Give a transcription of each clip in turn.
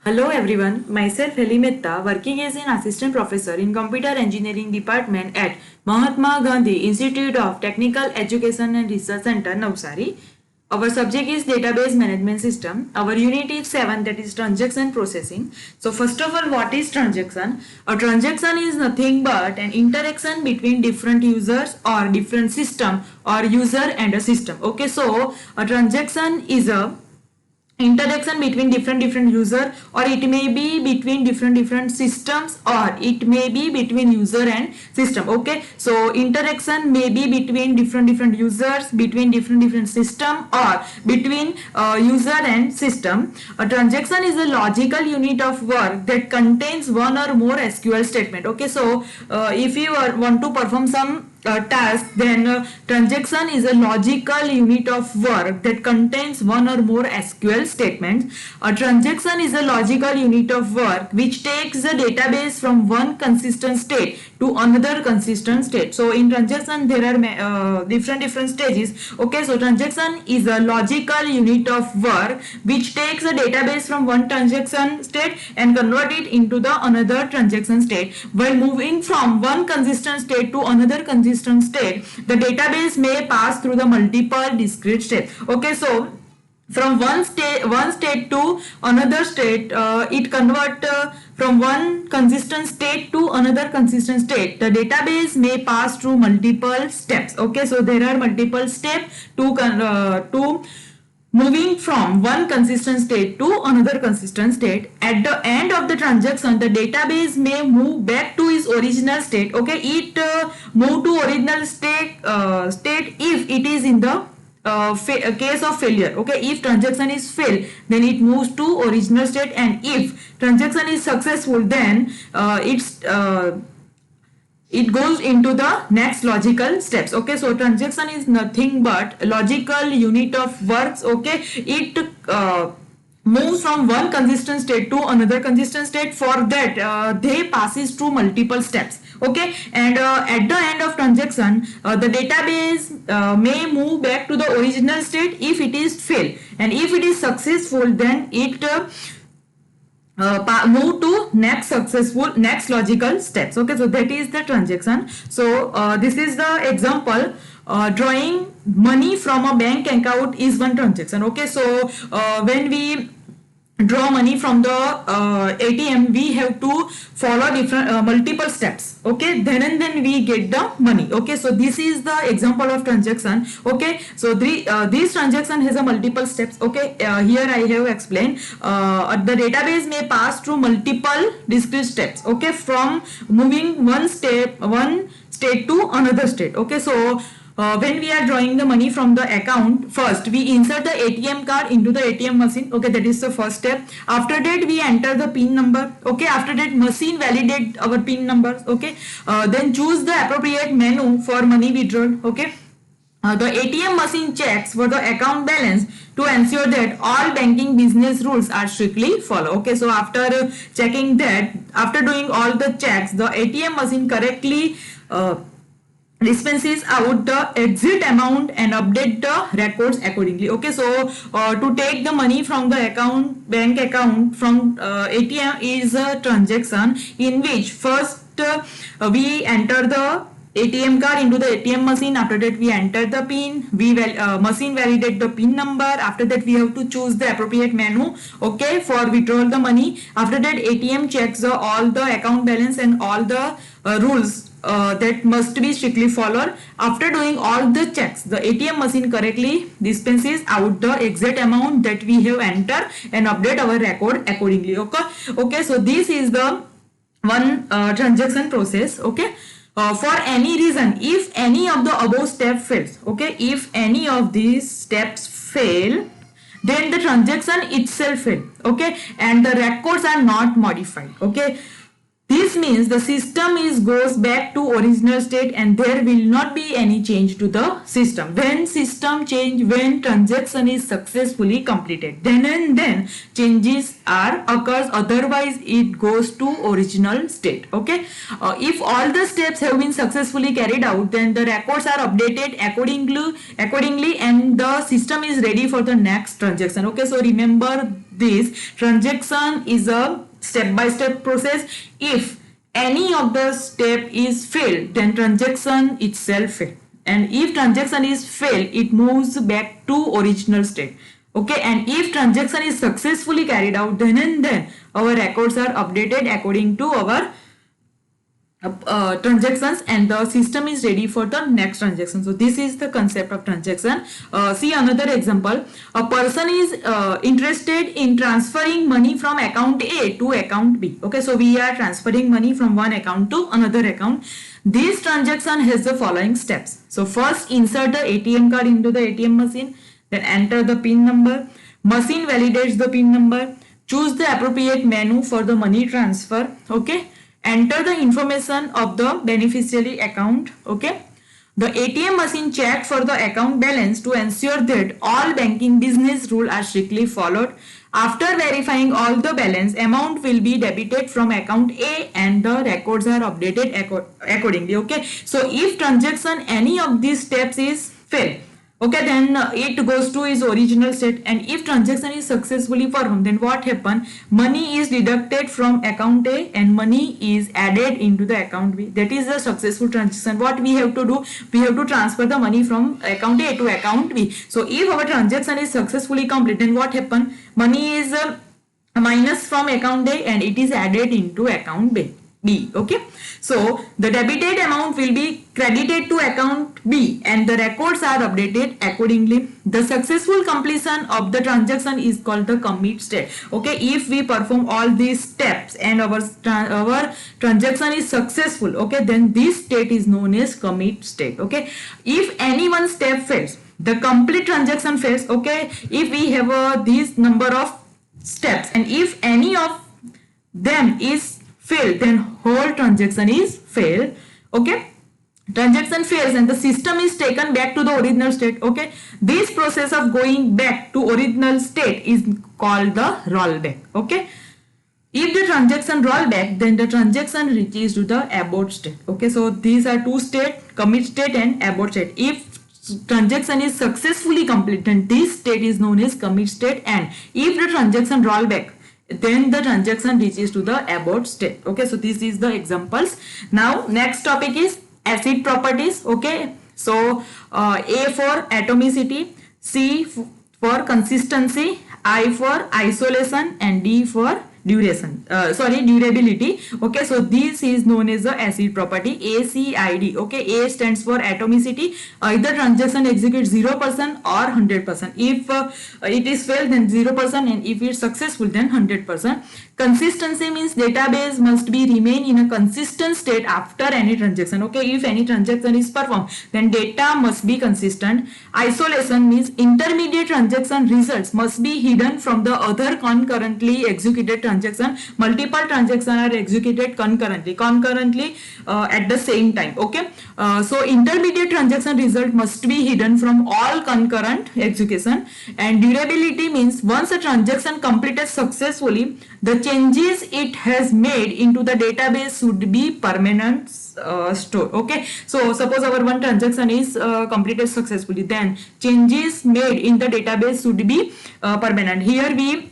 Hello everyone, myself Heli Mehta, working as an assistant professor in computer engineering department at Mahatma Gandhi Institute of Technical Education and Research Center, Navsari. Our subject is database management system. Our unit is 7, that is transaction processing. So first of all, what is transaction? A transaction is nothing but an interaction between different users or different system or user and a system. Okay, so a transaction is a interaction between different user, or it may be between different systems, or it may be between user and system. Okay, so interaction may be between different users, between different system, or between user and system. A transaction is a logical unit of work that contains one or more SQL statement. Okay, so if you want to perform some task, then transaction is a logical unit of work that contains one or more SQL statements. A transaction is a logical unit of work which takes the database from one consistent state to another consistent state. So in transaction there are different stages. Okay, so transaction is a logical unit of work which takes a database from one transaction state and convert it into the another transaction state. While moving from one consistent state to another consistent state, the database may pass through the multiple discrete steps. Okay, so from one state to another state, it convert from one consistent state to another consistent state. The database may pass through multiple steps. Okay, so there are multiple steps to moving from one consistent state to another consistent state. At the end of the transaction, the database may move back to its original state. Okay, it move to original state if it is in the case of failure. Okay, if transaction is failed, then it moves to original state, and if transaction is successful, then it goes into the next logical steps. Okay, so transaction is nothing but logical unit of works. Okay, it moves from one consistent state to another consistent state. For that, they passes through multiple steps. Okay, and at the end of transaction, the database may move back to the original state if it is failed, and if it is successful, then it move to next logical steps. Okay, so that is the transaction. So this is the example. Drawing money from a bank account is one transaction. Okay, so when we draw money from the ATM, we have to follow different multiple steps. Okay, then and then we get the money. Okay, so this is the example of transaction. Okay, so this transaction has a multiple steps. Okay, here I have explained the database may pass through multiple discrete steps. Okay, from moving one state to another state. Okay, so when we are drawing the money from the account, first we insert the ATM card into the ATM machine. Okay, that is the first step. After that, we enter the PIN number. Okay, after that, machine validate our PIN numbers. Okay, then choose the appropriate menu for money withdrawal. Okay, the ATM machine checks for the account balance to ensure that all banking business rules are strictly followed. Okay, so after checking that, after doing all the checks, the ATM machine correctly dispenses out the exit amount and update the records accordingly. Okay, so to take the money from the bank account from ATM is a transaction in which first we enter the ATM card into the ATM machine. After that, we enter the PIN. Machine validate the PIN number. After that, we have to choose the appropriate menu. Okay, for withdrawal the money. After that, ATM checks all the account balance and all the rules that must be strictly followed. After doing all the checks, the ATM machine correctly dispenses out the exact amount that we have entered and update our record accordingly. Okay, so this is the one transaction process. Okay, for any reason, if any of the above step fails, okay, if any of these steps fail, then the transaction itself fail. Okay, and the records are not modified. Okay, this this means the system goes back to original state and there will not be any change to the system. When transaction is successfully completed, then and then changes occurs, otherwise it goes to original state. Okay, if all the steps have been successfully carried out, then the records are updated accordingly and the system is ready for the next transaction. Okay, so remember this, transaction is a step-by-step process. If any of the step is failed, then transaction itself failed, and if transaction is failed, it moves back to original state. Okay, and if transaction is successfully carried out, then and then our records are updated according to our transactions and the system is ready for the next transaction. So this is the concept of transaction. See another example. A person is interested in transferring money from account A to account B. Okay, so we are transferring money from one account to another account. This transaction has the following steps. So first, insert the ATM card into the ATM machine, then enter the PIN number. Machine validates the PIN number. Choose the appropriate menu for the money transfer. Okay, enter the information of the beneficiary account. Okay, the ATM machine checks for the account balance to ensure that all banking business rules are strictly followed. After verifying all the balance, amount will be debited from account A and the records are updated accordingly. Okay, so if transaction any of these steps is failed, okay, then it goes to its original state, and if transaction is successfully performed, then what happen? Money is deducted from account A and money is added into the account B. That is the successful transaction. What we have to do? We have to transfer the money from account A to account B. So if our transaction is successfully complete, then what happen? Money is minus from account A and it is added into account B. Okay, so the debited amount will be credited to account B and the records are updated accordingly. The successful completion of the transaction is called the commit state. Okay, if we perform all these steps and our transaction is successful, okay, then this state is known as commit state. Okay, if any one step fails, the complete transaction fails. Okay, if we have this number of steps and if any of them is failed, then whole transaction is failed. Okay, transaction fails and the system is taken back to the original state. Okay, this process of going back to original state is called the rollback. Okay, if the transaction roll back, then the transaction reaches to the abort state. Okay, so these are two states, commit state and abort state. If transaction is successfully complete, then this state is known as commit state, and if the transaction roll back, then the transaction reaches to the abort state. Okay, so this is the examples. Now next topic is acid properties. Okay, so A for atomicity, C for consistency, I for isolation, and D for durability. Okay, so this is known as the acid property, ACID. Okay, A stands for atomicity. Either transaction executes 0% or 100%. If it is failed, then 0%, and if it's successful, then 100%. Consistency means database must be remain in a consistent state after any transaction. Okay, if any transaction is performed, then data must be consistent. Isolation means intermediate transaction results must be hidden from the other concurrently executed transaction. Multiple transactions are executed concurrently at the same time. Okay, so intermediate transaction result must be hidden from all concurrent execution. And durability means once a transaction completed successfully, the changes it has made into the database should be permanent store. Okay, so suppose our one transaction is completed successfully, then changes made in the database should be permanent. Here we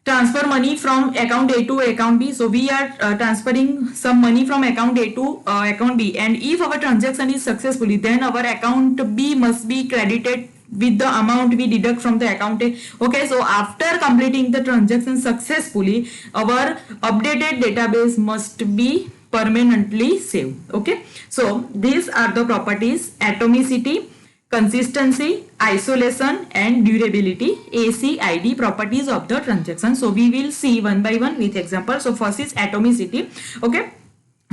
transfer money from account A to account B. So we are transferring some money from account A to account B, and if our transaction is successfully, then our account B must be credited with the amount we deduct from the account A. Okay, so after completing the transaction successfully, our updated database must be permanently saved. Okay, so these are the properties: atomicity, consistency, isolation, and durability, ACID properties of the transaction. So we will see one by one with examples. So first is atomicity. Okay,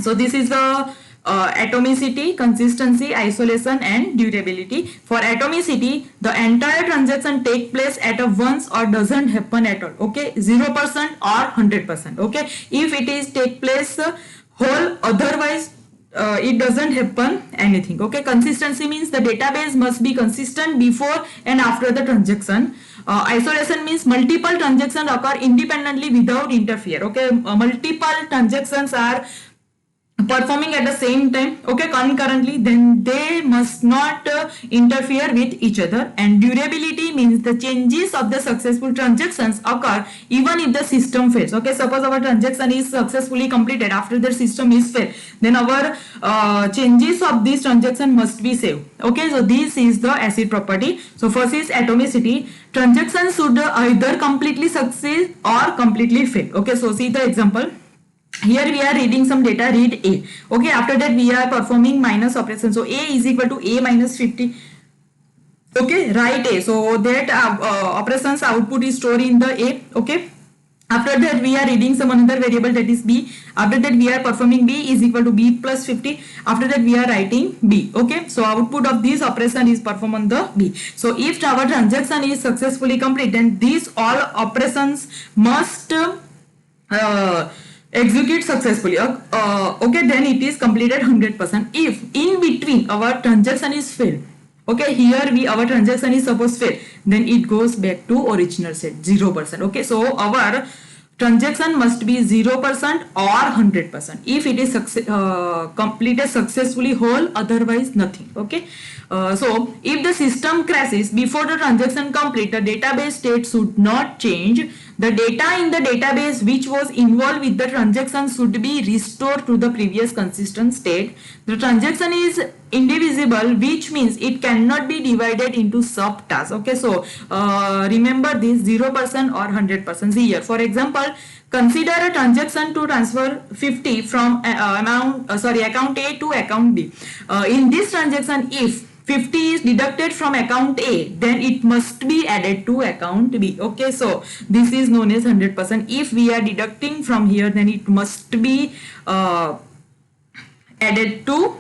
so this is the atomicity, consistency, isolation, and durability. For atomicity, the entire transaction take place at a once or doesn't happen at all. Okay, 0% or 100%. Okay, if it is take place whole, otherwise it doesn't happen anything. Okay, consistency means the database must be consistent before and after the transaction. Isolation means multiple transactions occur independently without interfere. Okay, multiple transactions are performing at the same time, okay, concurrently, then they must not interfere with each other. And durability means the changes of the successful transactions occur even if the system fails. Okay, suppose our transaction is successfully completed, after the system is failed, then our changes of this transaction must be saved. Okay, so this is the acid property. So first is atomicity. Transactions should either completely succeed or completely fail. Okay, so see the example. Here we are reading some data, read A. Okay, after that we are performing minus operation. So A is equal to A minus 50. Okay, write A. So that operations output is stored in the A. Okay. After that we are reading some another variable, that is B. After that we are performing B is equal to B plus 50. After that we are writing B. Okay, so output of this operation is performed on the B. So if our transaction is successfully complete, then these all operations must execute successfully. Okay, then it is completed 100%. If in between our transaction is failed, okay, here our transaction is supposed fail, then it goes back to original state 0%. Okay, so our transaction must be 0% or 100% if it is completed successfully whole, otherwise nothing. Okay, so if the system crashes before the transaction complete, the database state should not change. The data in the database which was involved with the transaction should be restored to the previous consistent state. The transaction is indivisible, which means it cannot be divided into subtasks. Okay, so remember this 0% or 100%. See here, for example, consider a transaction to transfer 50 from account A to account B. In this transaction, if 50 is deducted from account A, then it must be added to account B. Okay, so this is known as 100%. If we are deducting from here, then it must be added to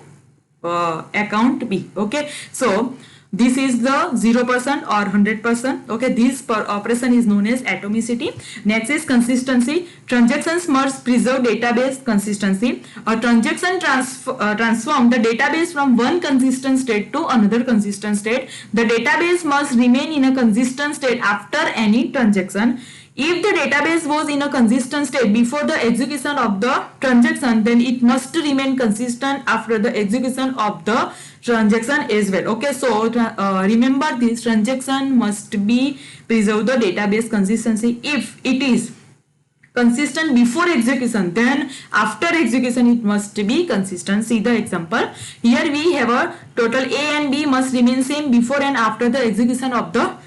account B. Okay, so this is the 0% or 100%. Okay, this operation is known as atomicity. Next is consistency. Transactions must preserve database consistency. A transaction transform the database from one consistent state to another consistent state. The database must remain in a consistent state after any transaction. If the database was in a consistent state before the execution of the transaction, then it must remain consistent after the execution of the transaction as well. Okay, so remember this, transaction must be preserve the database consistency. If it is consistent before execution, then after execution it must be consistent. See the example. Here we have a total A and B must remain same before and after the execution of the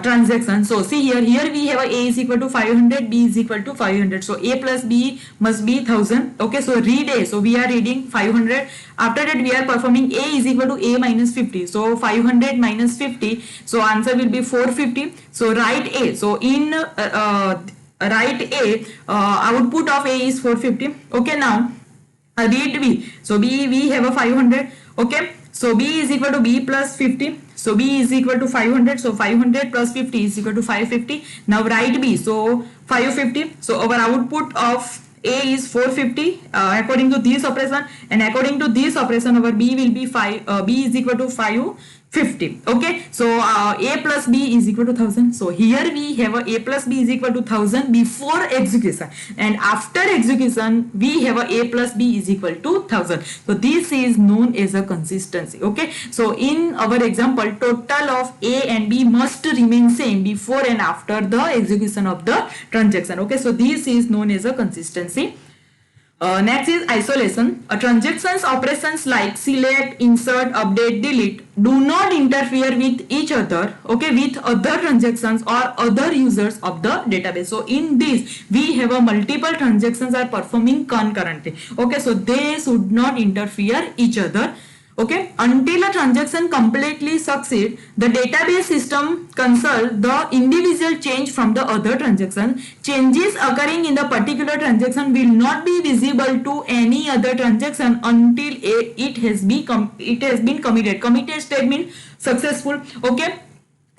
transaction. So see here we have a is equal to 500, B is equal to 500. So A plus B must be 1000. Okay, so read A. So we are reading 500. After that we are performing A is equal to A minus 50. So 500 minus 50. So answer will be 450. So write A. So in write A, output of A is 450. Okay, now read B. So B, we have a 500. Okay, so B is equal to B plus 50. So B is equal to 500. So 500 plus 50 is equal to 550. Now write B. So 550. So our output of A is 450 according to this operation, and according to this operation our B will be B is equal to 550. Okay, so A plus B is equal to 1000. So here we have a plus B is equal to 1000 before execution, and after execution we have a plus B is equal to 1000. So this is known as a consistency. Okay, so in our example, total of A and B must remain same before and after the execution of the transaction. Okay, so this is known as a consistency. Next is isolation. Transactions operations like select, insert, update, delete do not interfere with each other, okay, with other transactions or other users of the database. So in this we have a multiple transactions are performing concurrently. Okay, so they should not interfere each other. Okay, until a transaction completely succeed, the database system consult the individual change from the other transaction. Changes occurring in the particular transaction will not be visible to any other transaction until it has been committed. Committed state means successful. Okay.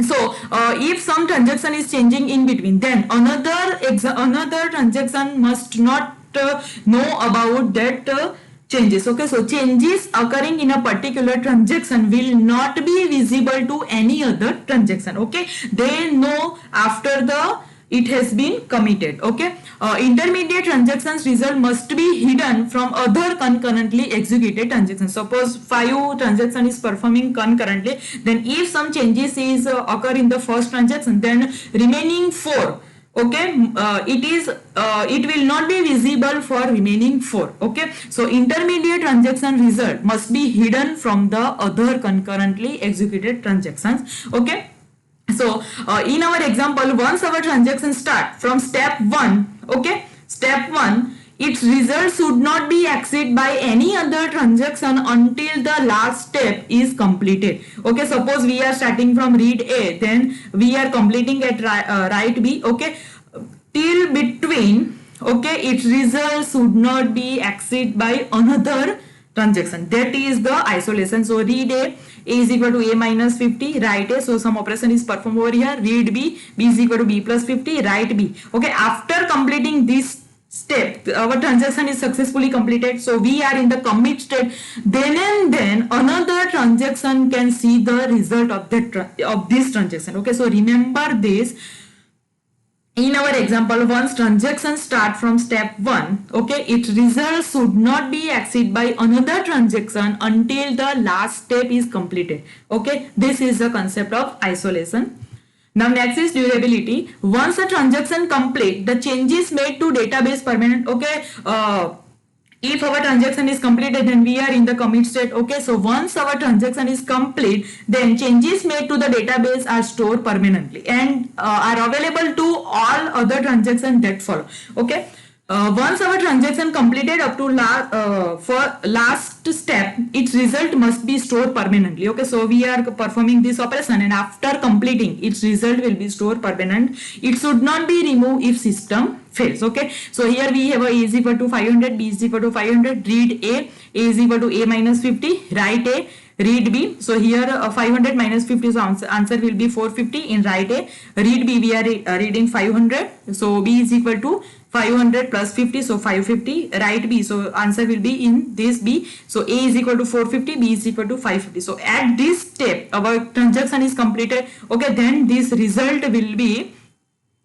So if some transaction is changing in between, then another transaction must not know about that changes. Okay, so changes occurring in a particular transaction will not be visible to any other transaction. Okay, they know after the it has been committed. Okay, intermediate transactions result must be hidden from other concurrently executed transactions. Suppose 5 transaction is performing concurrently, then if some changes is occur in the first transaction, then remaining 4, okay, it will not be visible for remaining 4. Okay, so intermediate transaction result must be hidden from the other concurrently executed transactions. Okay, so in our example, once our transaction start from step 1, okay, step 1, its result should not be exceeded by any other transaction until the last step is completed. Okay, suppose we are starting from read A, then we are completing at write B. Okay, till between, okay, its result should not be exceeded by another transaction. That is the isolation. So read A is equal to A minus 50, write A. So some operation is performed over here. Read B is equal to B plus 50, write B. Okay, after completing this step, our transaction is successfully completed. So we are in the commit state. Then and then another transaction can see the result of that of this transaction. Okay, so remember this. In our example, once transaction start from step 1, okay, its result should not be exceeded by another transaction until the last step is completed. Okay, this is the concept of isolation. Now next is durability. Once a transaction complete, the changes made to database permanent. Okay, if our transaction is completed, then we are in the commit state. Okay, so once our transaction is complete, then changes made to the database are stored permanently and are available to all other transactions that follow. Okay, once our transaction completed up to for last step, its result must be stored permanently. Okay, so we are performing this operation, and after completing, its result will be stored permanent. It should not be removed if system fails. Okay, so here we have a is equal to 500, B is equal to 500, read A is equal to A minus 50, write A, read B. So here 500 minus 50, so answer will be 450 in write A. Read B, we are reading 500, so B is equal to 500 plus 50, so 550, write B, so answer will be in this B. So A is equal to 450, B is equal to 550. So at this step our transaction is completed. Okay, then this result will be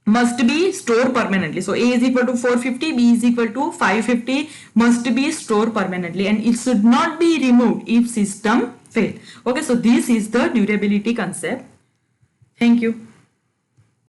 must be stored permanently. So A is equal to 450, B is equal to 550 must be stored permanently, and it should not be removed if system fail. Okay, so this is the durability concept. Thank you.